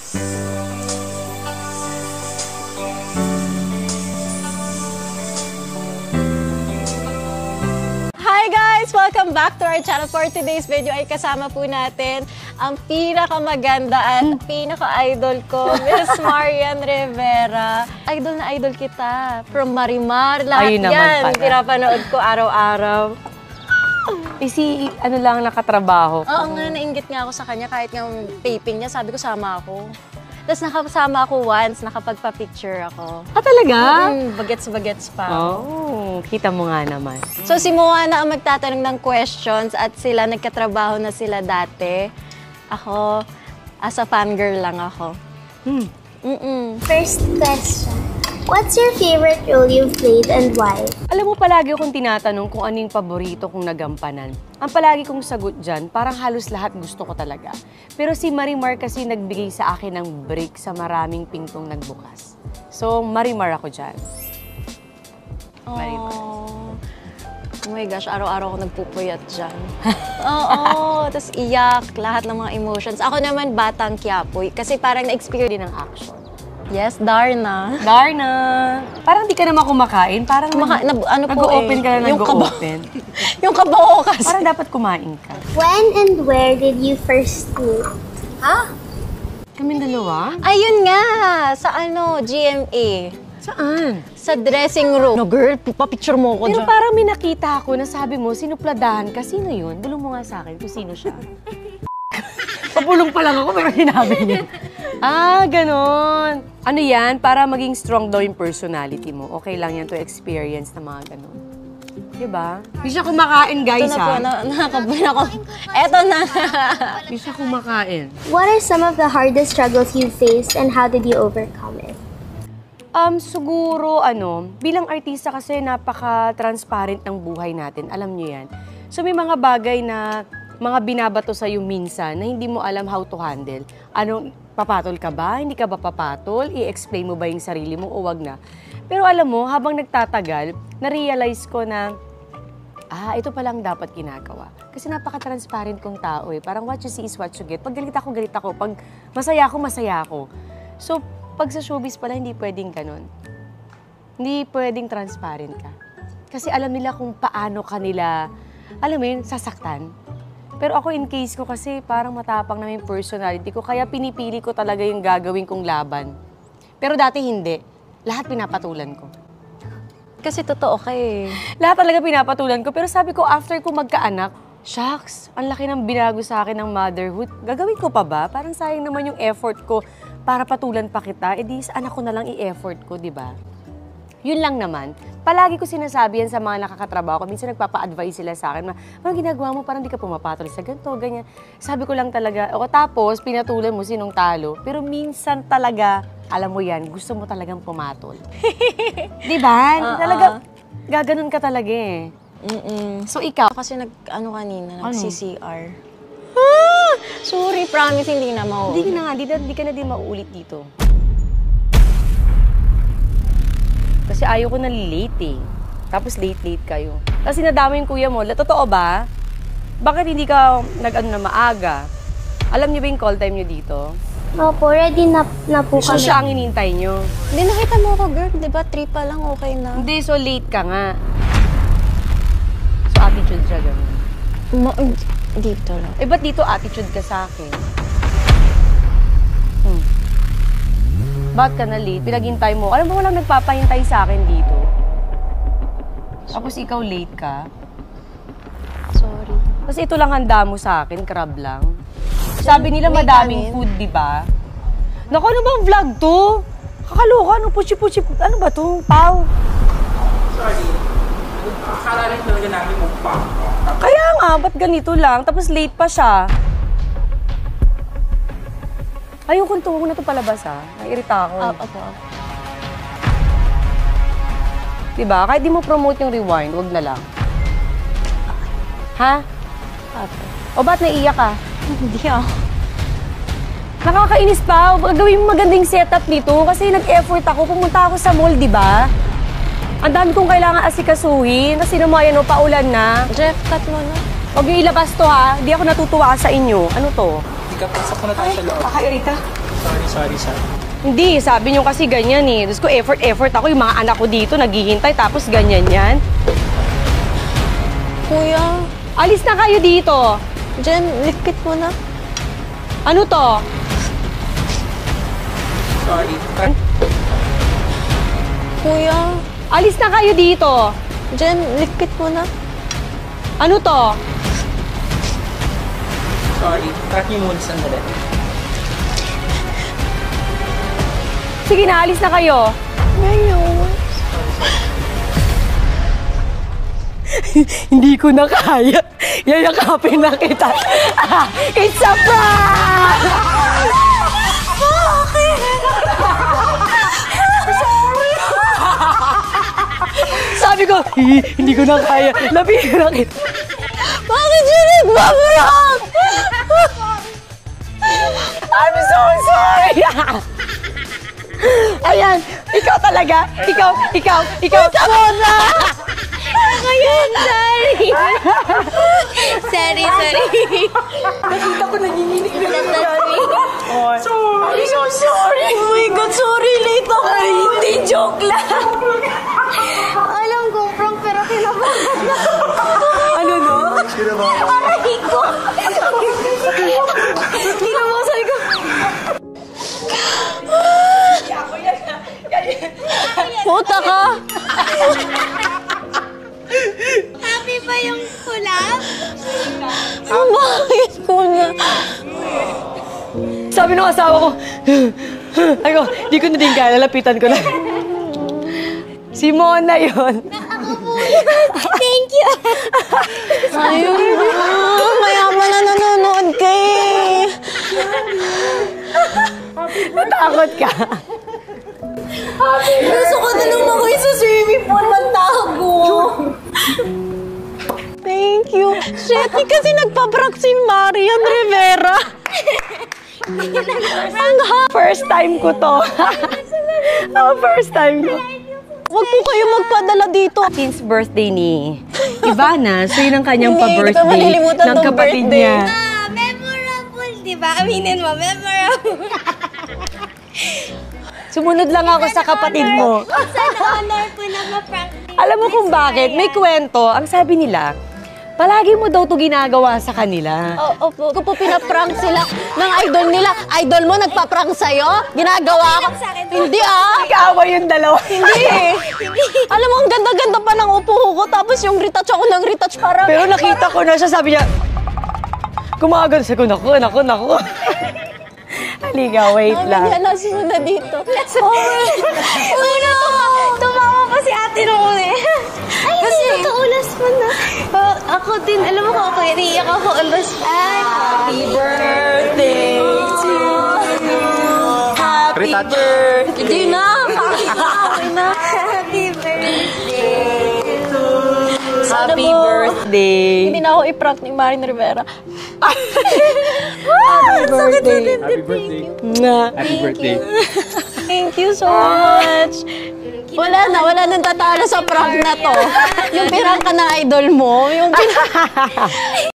Hi guys! Welcome back to our channel. For today's video ay kasama po natin ang pinakamaganda at pinaka-idol ko, Miss Marian Rivera. Idol na idol kita. From Marimar, lahat ayun yan. Pinapanood ko araw-araw. Ano lang nakatrabaho. Oo nga, nainggit nga ako sa kanya kahit yung taping niya, sabi ko sama ako. Tapos nakasama ako once, nakapagpa-picture ako. Ah, talaga? Bagets-bagets pa. Oh, kita mo nga naman. So si Moana ang magtatanong ng questions at sila nagkatrabaho na sila dati. Ako, as a fangirl lang ako. First question. What's your favorite role you've played and why? Alam mo, palagi akong tinatanong kung ano yung paborito kong nagampanan. Ang palagi kong sagot dyan, parang halos lahat gusto ko talaga. Pero si Marimar kasi nagbigay sa akin ng break sa maraming pintong nagbukas. So, Marimar ako dyan. Marimar. Oh my gosh, araw-araw ako nagpupuyat dyan. Oo, tapos iyak, lahat ng mga emotions. Ako naman, Batang Quiapo, kasi parang na-experience din ng action. Yes, Darna. Darna! Parang di ka naman kumakain. Parang nag-o-open ka na nag-o-open. Yung kabao kasi. Parang dapat kumain ka. When and where did you first meet? Ha? Kaming dalawa? Ayun nga, sa GMA. Saan? Sa dressing room. No girl, papicture mo ko Pero dyan. parang may nakita ako na sabi mo, sinupladahan ka. Sino yun? Bulong mo nga sa akin kung sino siya. Pabulong pa lang ako, pero sinabi niya. Ah, ganon. Ano yan? Para maging strong daw yung personality mo. Okay lang yan to experience na mga ganon. Diba? Hindi siya kumakain, guys, Ito na po, nakakabun ako. Eto na. Hindi siya kumakain. What are some of the hardest struggles you faced and how did you overcome it? Siguro, bilang artista kasi napaka-transparent ng buhay natin. Alam niyo yan. So, may mga bagay na mga binabato sa'yo minsan na hindi mo alam how to handle. Papatol ka ba? Hindi ka ba papatol? I-explain mo ba yung sarili mo o wag na? Pero alam mo, habang nagtatagal, na-realize ko na, ito palang dapat ginagawa. Kasi napaka-transparent kong tao eh. Parang what you see is what you get. Pag galit ako, galit ako. Pag masaya ako, masaya ako. So, pag sa showbiz pala, hindi pwedeng ganun. Hindi pwedeng transparent ka. Kasi alam nila kung paano kanila, alam mo yun, sasaktan. Pero ako in case ko kasi parang matapang na yung personality ko, kaya pinipili ko talaga yung gagawin kong laban. Pero dati hindi. Lahat pinapatulan ko. Kasi totoo ka eh. Lahat talaga pinapatulan ko. Pero sabi ko, after ko magkaanak, shucks, ang laki ng binago sa akin ng motherhood. Gagawin ko pa ba? Parang sayang naman yung effort ko para patulan pa kita. E di sa anak ko na lang i-effort ko, di ba? Yun lang naman. Palagi ko sinasabi yan sa mga nakakatrabaho ko. Minsan nagpapa-advise sila sa akin, ano ginagawa mo? Parang di ka pumapatol sa ganito, ganyan. Sabi ko lang talaga, tapos pinatulan mo sinong talo. Pero minsan talaga, alam mo yan, gusto mo talagang pumatol. Di ba? Talaga, gaganon ka talaga eh. So ikaw? Kasi kanina, nag-CCR. Sorry, promise, hindi na mauulit. Hindi ka na din mauulit dito. Kasi ayaw ko na late eh. Tapos late kayo. Tapos sinadama yung kuya mo. Totoo ba? Bakit hindi ka na maaga? Alam niyo ba yung call time niyo dito? Opo, ready na po So kami. siya ang inintay niyo. Hindi, nakita mo ako, girl. Diba, 3 pa lang, okay na. Hindi, so late ka nga. So attitude siya ganun. Dito lang. Eh, ba't dito attitude ka sa akin? Ba't ka na late? Pinaghintay mo. Alam mo, walang nagpapahintay sa akin dito. Tapos ikaw late ka. Sorry. Kasi ito lang handa mo sa akin, crab lang. Sabi nila madaming food, di ba? Naku, ano bang vlog to? Kakaloka, puchi-puchi, ano ba to? Pau? Sorry. Akala rin talaga namin mukbang. Kaya nga, ba't ganito lang? Tapos late pa siya. Ayun, huwag mo na ito palabas, ha? Nairita ako. Opo. Diba? Kahit di mo promote yung rewind, wag na lang. Ha? Opo. O ba't naiiyak ka? Hindi ako. Nakakainis pa. Gawin mo magandang setup dito kasi nag-effort ako. Pumunta ako sa mall, di ba? Ang dami kong kailangan asikasuhin. Kasi naman, paulan na. Jeff, cut mo na. Huwag yung ilabas to, ha? Hindi ako natutuwa sa inyo. Ano to? Rika, pasok muna tayo sa loob. Kaka Rita? Sorry. Hindi, sabi niyo kasi ganyan eh. Diyos ko, effort ako. Yung mga anak ko dito, naghihintay, tapos ganyan yan. Kuya, Alis na kayo dito. Jen, likpit mo na. Ano to? Sorry. Kuya, Alis na kayo dito. Jen, likpit mo na. Ano to? Sorry. Cut niyo muna sandali. Sige na, alis na kayo. Ngayon. Hindi ko na kaya. Yayakapin na kita. It's a prank! Sabi ko, hindi ko na kaya. Lapihin na kita. Bakit yun nagbabarak? I'm so sorry! Ayan, ikaw talaga. Ikaw. Mona! Ako yun, sorry. sorry. Nakita ko nanginginig na Sorry. I'm so sorry. Oh my God, sorry, late ako. Ay, hindi, joke lang. Alam ko, prank, pero kinabahan na. Ano no? Aray ko. Kinamasay ko. Puta ka! Happy ba yung kulap? Bakit ko na? Sabi ng asawa ko, ako, di ko na din kaya, lalapitan ko na. Si Mona yun. Ako po yun. Thank you. Ayun na. Mayaman na nanonood ka eh. Natakot ka. Gusto ko na lumakoy sa swimming pool. Magtago. Thank you. Shit, di kasi nagpaprank si Marian Rivera. First time ko to. First time ko. Huwag po kayo magpadala dito. Since birthday ni Ivana, so yun ang kanyang Hindi, hindi ko pa-birthday malilimutan ng tong kapatid birthday. niya. Memorable, di ba? Aminin mo, memorable. Sumunod lang ako sa kapatid mo. Sana honor po na ma-prank. Alam mo kung bakit? May kwento. Ang sabi nila, palagi mo daw to ginagawa sa kanila. Opo, kung po pinaprank sila ng idol nila, idol mo nagpaprank sa'yo? Ginagawa ko? Hindi ah! Nag-aaway yung dalawa. Hindi eh! Alam mo, ang ganda-ganda pa ng upo ko, tapos yung retouch ako ng retouch para... Pero nakita ko na siya, sabi niya, kumagal sa ko, naku. Halika, wait lang. Halas mo na dito. Uno! Tumawa pa si ate nung una eh. Ay, kasi nakaulas mo na. Ako din, alam mo ko ako, iniiyak ako ulas. Ay, Happy birthday to you. Happy Retouch. birthday. Hindi na. Okay na. happy birthday. Happy mo. birthday. Hindi na ako i-prank ni Marian Rivera. Happy birthday. Happy birthday. Nga. Happy birthday. Thank you so much. Wala nang tatalo sa prank na to. Yung pirang ka na idol mo, yung